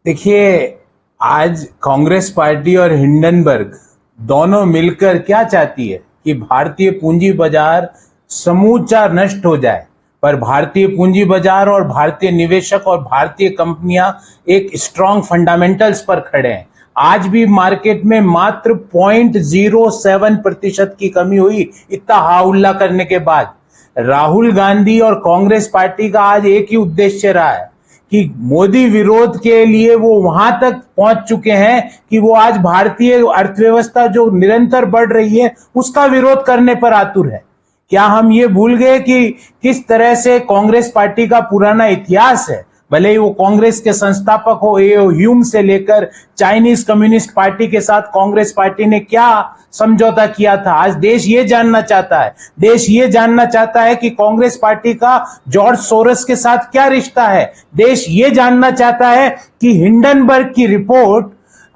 देखिए, आज कांग्रेस पार्टी और हिंडनबर्ग दोनों मिलकर क्या चाहती है कि भारतीय पूंजी बाजार समूचा नष्ट हो जाए। पर भारतीय पूंजी बाजार और भारतीय निवेशक और भारतीय कंपनियां एक स्ट्रांग फंडामेंटल्स पर खड़े हैं। आज भी मार्केट में मात्र 0.07% की कमी हुई, इतना हाउल्ला करने के बाद। राहुल गांधी और कांग्रेस पार्टी का आज एक ही उद्देश्य रहा है कि मोदी विरोध के लिए वो वहां तक पहुंच चुके हैं कि वो आज भारतीय अर्थव्यवस्था जो निरंतर बढ़ रही है उसका विरोध करने पर आतुर है। क्या हम ये भूल गए कि किस तरह से कांग्रेस पार्टी का पुराना इतिहास है? भले ही वो कांग्रेस के संस्थापक हो, एओ ह्यूम से लेकर चाइनीज कम्युनिस्ट पार्टी के साथ कांग्रेस पार्टी ने क्या समझौता किया था। आज देश ये जानना चाहता है, देश ये जानना चाहता है कि कांग्रेस पार्टी का जॉर्ज सोरस के साथ क्या रिश्ता है। देश ये जानना चाहता है कि हिंडनबर्ग की रिपोर्ट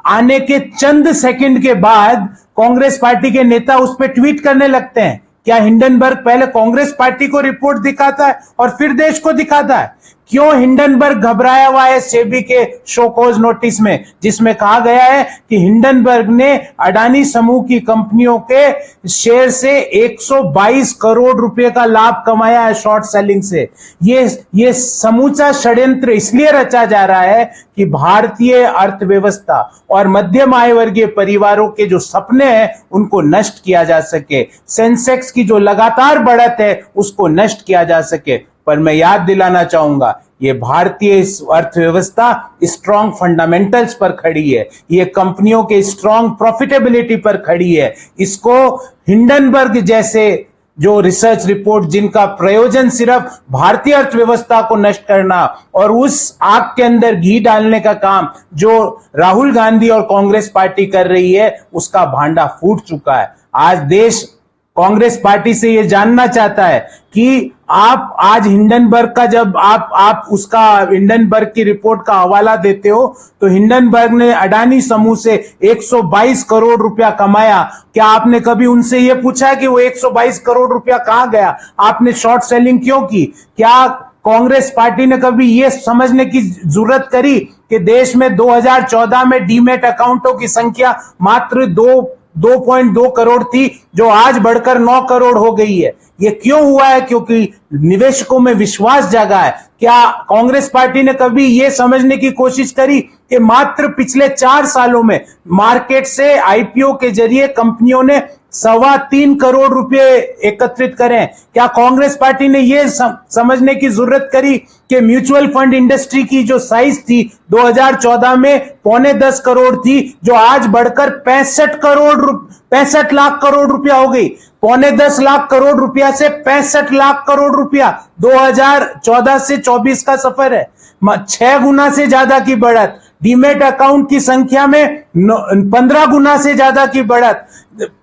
आने के चंद सेकंड के बाद कांग्रेस पार्टी के नेता उस पर ट्वीट करने लगते हैं। क्या हिंडनबर्ग पहले कांग्रेस पार्टी को रिपोर्ट दिखाता है और फिर देश को दिखाता है? क्यों हिंडनबर्ग घबराया हुआ है सेबी के शोकॉज नोटिस में, जिसमें कहा गया है कि हिंडनबर्ग ने अडानी समूह की कंपनियों के शेयर से 122 करोड़ रुपए का लाभ कमाया है शॉर्ट सेलिंग से। ये समूचा षड्यंत्र इसलिए रचा जा रहा है कि भारतीय अर्थव्यवस्था और मध्यम आय वर्गीय परिवारों के जो सपने हैं उनको नष्ट किया जा सके, सेंसेक्स की जो लगातार बढ़त है उसको नष्ट किया जा सके। पर मैं याद दिलाना चाहूंगा, ये भारतीय अर्थव्यवस्था स्ट्रांग फंडामेंटल्स पर खड़ी है, ये कंपनियों के स्ट्रांग प्रॉफिटेबिलिटी पर खड़ी है। इसको हिंडनबर्ग जैसे जो रिसर्च रिपोर्ट जिनका प्रयोजन सिर्फ भारतीय अर्थव्यवस्था को नष्ट करना और उस आग के अंदर घी डालने का काम जो राहुल गांधी और कांग्रेस पार्टी कर रही है, उसका भांडा फूट चुका है। आज देश कांग्रेस पार्टी से यह जानना चाहता है कि आप आज हिंडनबर्ग का जब आप उसका हिंडनबर्ग की रिपोर्ट का हवाला देते हो तो हिंडनबर्ग ने अडानी समूह से 122 करोड़ रुपया कमाया। क्या आपने कभी उनसे यह पूछा कि वो 122 करोड़ रुपया कहां गया? आपने शॉर्ट सेलिंग क्यों की? क्या कांग्रेस पार्टी ने कभी यह समझने की जरूरत करी कि देश में 2014 में डीमैट अकाउंटों की संख्या मात्र 2.2 करोड़ थी, जो आज बढ़कर 9 करोड़ हो गई है? ये क्यों हुआ है? क्योंकि निवेशकों में विश्वास जागा है। क्या कांग्रेस पार्टी ने कभी यह समझने की कोशिश करी कि मात्र पिछले 4 सालों में मार्केट से आईपीओ के जरिए कंपनियों ने 3.25 करोड़ रुपए एकत्रित करें? क्या कांग्रेस पार्टी ने यह समझने की जरूरत करी कि म्यूचुअल फंड इंडस्ट्री की जो साइज थी 2014 में 9.25 करोड़ थी, जो आज बढ़कर 65 लाख करोड़ रुपया हो गई? 9.25 लाख करोड़ रुपया से 65 लाख करोड़ रुपया 2014 से 24 का सफर है। 6 गुना से ज्यादा की बढ़त। डीमेट अकाउंट की संख्या में 15 गुना से ज्यादा की बढ़त।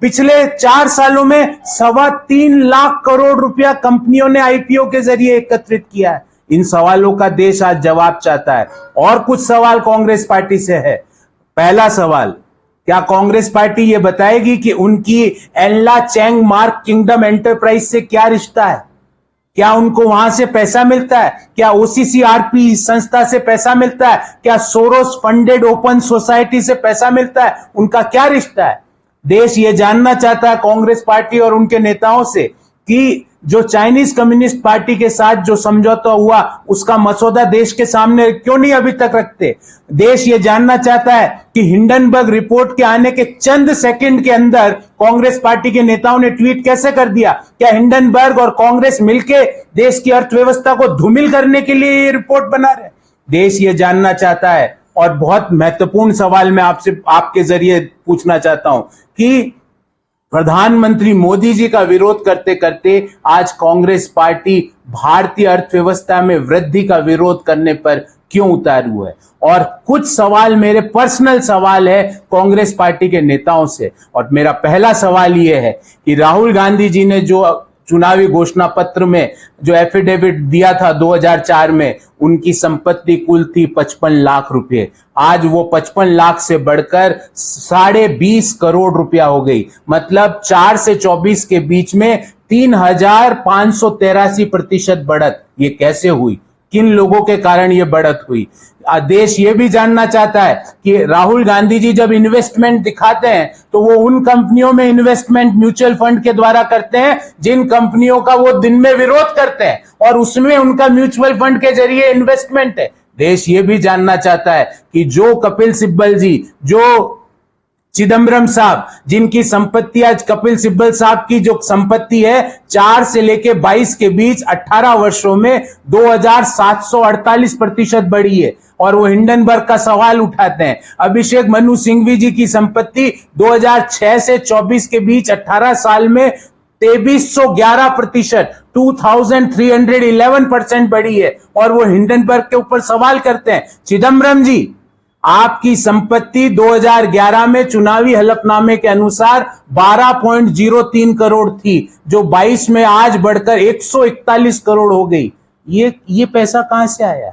पिछले 4 सालों में 3.25 लाख करोड़ रुपया कंपनियों ने आईपीओ के जरिए एकत्रित किया है। इन सवालों का देश आज जवाब चाहता है। और कुछ सवाल कांग्रेस पार्टी से है। पहला सवाल, क्या कांग्रेस पार्टी यह बताएगी कि उनकी एनला चैंग मार्क किंगडम एंटरप्राइज से क्या रिश्ता है? क्या उनको वहां से पैसा मिलता है? क्या ओसीसीआरपी संस्था से पैसा मिलता है? क्या सोरोस फंडेड ओपन सोसाइटी से पैसा मिलता है? उनका क्या रिश्ता है? देश ये जानना चाहता है कांग्रेस पार्टी और उनके नेताओं से कि जो चाइनीज कम्युनिस्ट पार्टी के साथ जो समझौता हुआ उसका मसौदा देश के सामने क्यों नहीं अभी तक रखते? देश ये जानना चाहता है कि हिंडनबर्ग रिपोर्ट के आने के चंद सेकंड के अंदर कांग्रेस पार्टी के नेताओं ने ट्वीट कैसे कर दिया? क्या हिंडनबर्ग और कांग्रेस मिलकर देश की अर्थव्यवस्था को धूमिल करने के लिए ये रिपोर्ट बना रहे? देश ये जानना चाहता है। और बहुत महत्वपूर्ण सवाल मैं आपसे आपके जरिए पूछना चाहता हूं कि प्रधानमंत्री मोदी जी का विरोध करते करते आज कांग्रेस पार्टी भारतीय अर्थव्यवस्था में वृद्धि का विरोध करने पर क्यों उतारू है? और कुछ सवाल मेरे पर्सनल सवाल है कांग्रेस पार्टी के नेताओं से। और मेरा पहला सवाल यह है कि राहुल गांधी जी ने जो चुनावी घोषणा पत्र में जो एफिडेविट दिया था 2004 में, उनकी संपत्ति कुल थी 55 लाख रुपए। आज वो 55 लाख से बढ़कर 20.5 करोड़ रुपया हो गई। मतलब 4 से 24 के बीच में 3,583% बढ़त। ये कैसे हुई? किन लोगों के कारण ये बढ़त हुई। देश ये भी जानना चाहता है कि राहुल गांधी जी जब इन्वेस्टमेंट दिखाते हैं तो वो उन कंपनियों में इन्वेस्टमेंट म्यूचुअल फंड के द्वारा करते हैं जिन कंपनियों का वो दिन में विरोध करते हैं, और उसमें उनका म्यूचुअल फंड के जरिए इन्वेस्टमेंट है। देश ये भी जानना चाहता है कि जो कपिल सिब्बल जी, जो चिदम्बरम साहब, जिनकी संपत्ति आज कपिल सिब्बल साहब की जो संपत्ति है 4 से लेके 22 के बीच 18 वर्षों में 2748% बढ़ी है, और वो हिंडनबर्ग का सवाल उठाते हैं। अभिषेक मनु सिंघवी जी की संपत्ति 2006 से 24 के बीच 18 साल में 2311%, 2311% बढ़ी है, और वो हिंडनबर्ग के ऊपर सवाल करते हैं। चिदम्बरम जी, आपकी संपत्ति 2011 में चुनावी हलफनामे के अनुसार 12.03 करोड़ थी, जो 22 में आज बढ़कर 141 करोड़ हो गई। ये पैसा कहां से आया?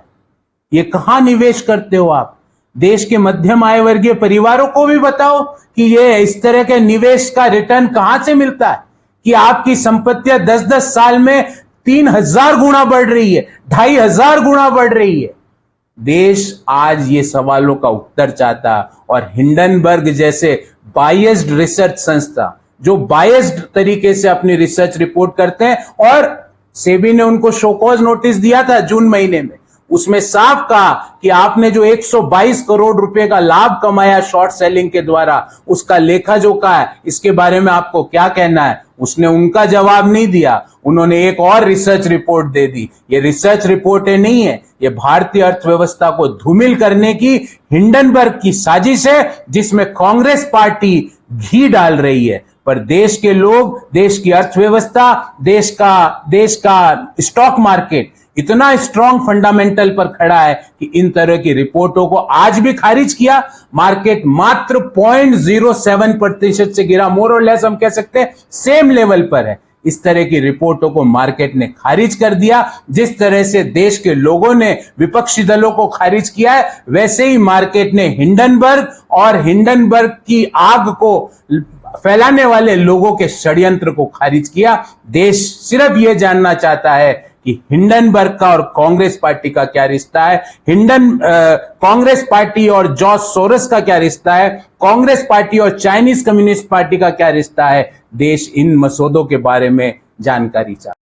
ये कहां निवेश करते हो आप? देश के मध्यम आय वर्गीय परिवारों को भी बताओ कि ये इस तरह के निवेश का रिटर्न कहां से मिलता है कि आपकी संपत्तियां 10-10 साल में 3000 गुना बढ़ रही है, 2500 गुना बढ़ रही है। देश आज ये सवालों का उत्तर चाहता, और हिंडनबर्ग जैसे बायस्ड रिसर्च संस्था जो बायस्ड तरीके से अपनी रिसर्च रिपोर्ट करते हैं, और सेबी ने उनको शोकॉज नोटिस दिया था जून महीने में, उसमें साफ कहा कि आपने जो 122 करोड़ रुपए का लाभ कमाया शॉर्ट सेलिंग के द्वारा, उसका लेखा जोखा है, इसके बारे में आपको क्या कहना है? उसने उनका जवाब नहीं दिया, उन्होंने एक और रिसर्च रिपोर्ट दे दी। ये रिसर्च रिपोर्टें नहीं है, ये भारतीय अर्थव्यवस्था को धूमिल करने की हिंडनबर्ग की साजिश है, जिसमें कांग्रेस पार्टी घी डाल रही है। पर देश के लोग, देश की अर्थव्यवस्था, देश का स्टॉक मार्केट इतना स्ट्रॉन्ग फंडामेंटल पर खड़ा है कि इन तरह की रिपोर्टों को आज भी खारिज किया। मार्केट मात्र 0.07% से गिरा, मोर और लेस हम कह सकते हैं सेम लेवल पर है। इस तरह की रिपोर्टों को मार्केट ने खारिज कर दिया। जिस तरह से देश के लोगों ने विपक्षी दलों को खारिज किया है, वैसे ही मार्केट ने हिंडनबर्ग और हिंडनबर्ग की आग को फैलाने वाले लोगों के षड्यंत्र को खारिज किया। देश सिर्फ यह जानना चाहता है कि हिंडनबर्ग का और कांग्रेस पार्टी का क्या रिश्ता है, कांग्रेस पार्टी और जॉर्ज सोरोस का क्या रिश्ता है, कांग्रेस पार्टी और चाइनीज कम्युनिस्ट पार्टी का क्या रिश्ता है। देश इन मसौदों के बारे में जानकारी चाहता है।